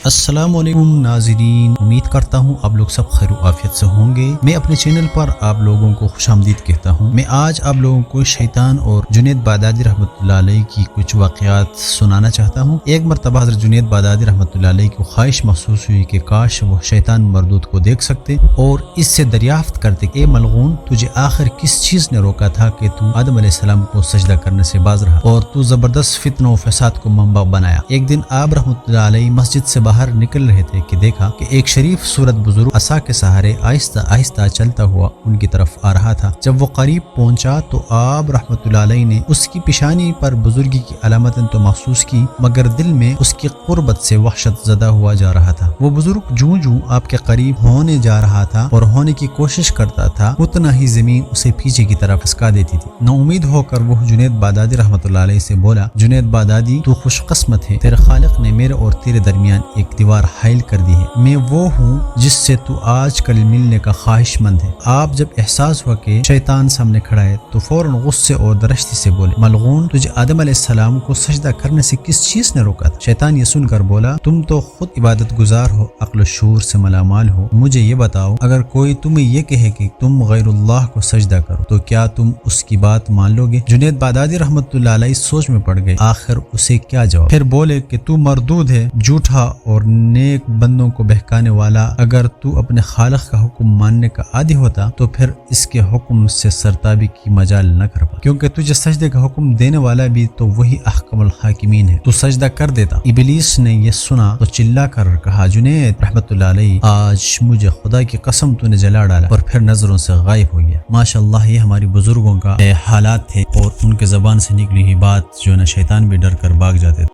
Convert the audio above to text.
السلام علیکم ناظرین، امید کرتا ہوں آپ لوگ سب خیر و عافیت سے ہوں گے۔ میں اپنے چینل پر آپ لوگوں کو خوش آمدید کہتا ہوں۔ میں آج آپ لوگوں کو شیطان اور جنید بغدادی رحمۃ اللہ علیہ کی کچھ واقعات سنانا چاہتا ہوں۔ ایک مرتبہ حضرت جنید بغدادی رحمۃ اللہ علیہ کو خواہش محسوس ہوئی کہ کاش وہ شیطان مردود کو دیکھ سکتے اور اس سے دریافت کرتے کہ اے ملعون، تجھے آخر کس چیز نے روکا تھا کہ تو آدم علیہ السلام کو سجدہ کرنے سے باز رہا اور تو زبردست فتنہ و فساد کو منبع بنایا۔ ایک دن آپ رحمۃ اللہ علیہ مسجد سے باہر نکل رہے تھے کہ دیکھا کہ ایک شریف صورت بزرگ عصا کے سہارے آہستہ آہستہ چلتا ہوا ان کی طرف آ رہا تھا۔ جب وہ قریب پہنچا تو آپ رحمۃ اللہ علیہ نے اس کی پیشانی پر بزرگی کی علامتیں تو محسوس کی، مگر دل میں اس کی قربت سے وحشت زدہ ہوا جا رہا تھا۔ وہ بزرگ جوں جوں آپ کے قریب ہونے جا رہا تھا اور ہونے کی کوشش کرتا تھا، اتنا ہی زمین اسے پیچھے کی طرف کھسکا دیتی تھی۔ نا امید ہو کر وہ جنید بغدادی رحمۃ اللہ علیہ سے بولا، جنید بغدادی، تو خوش قسمت ہے، تیرے خالق نے میرے اور تیرے درمیان ایک دیوار حائل کر دی ہے۔ میں وہ ہوں جس سے تو آج کل ملنے کا خواہش مند ہے۔ آپ جب احساس ہوا کہ شیطان سامنے کھڑا ہے تو فوراً غصے اور درشتی سے بولے، ملعون، تجھے آدم علیہ السلام کو سجدہ کرنے سے کس چیز نے روکا تھا؟ شیطان یہ سن کر بولا، تم تو خود عبادت گزار ہو، عقل و شعور سے ملامال ہو، مجھے یہ بتاؤ، اگر کوئی تمہیں یہ کہے کہ تم غیر اللہ کو سجدہ کرو تو کیا تم اس کی بات مان لو گے؟ جنید بغدادی رحمۃ اللہ علیہ سوچ میں پڑ گئے، آخر اسے کیا جواب؟ پھر بولے کہ تو مردود ہے، جھوٹا اور نیک بندوں کو بہکانے والا۔ اگر تو اپنے خالق کا حکم ماننے کا عادی ہوتا تو پھر اس کے حکم سے سرتابی کی مجال نہ کر پا، کیونکہ تجھے سجدے کا حکم دینے والا بھی تو وہی احکم الحاکمین ہے، تو سجدہ کر دیتا۔ ابلیس نے یہ سنا تو چلا کر کہا، جنید رحمۃ اللہ علیہ، آج مجھے خدا کی قسم تو نے جلا ڈالا اور پھر نظروں سے غائب ہو گیا۔ ماشاءاللہ، یہ ہماری بزرگوں کا حالات تھے اور ان کے زبان سے نکلی ہوئی بات جو ہے نا، شیطان بھی ڈر کر بھاگ جاتے تھے۔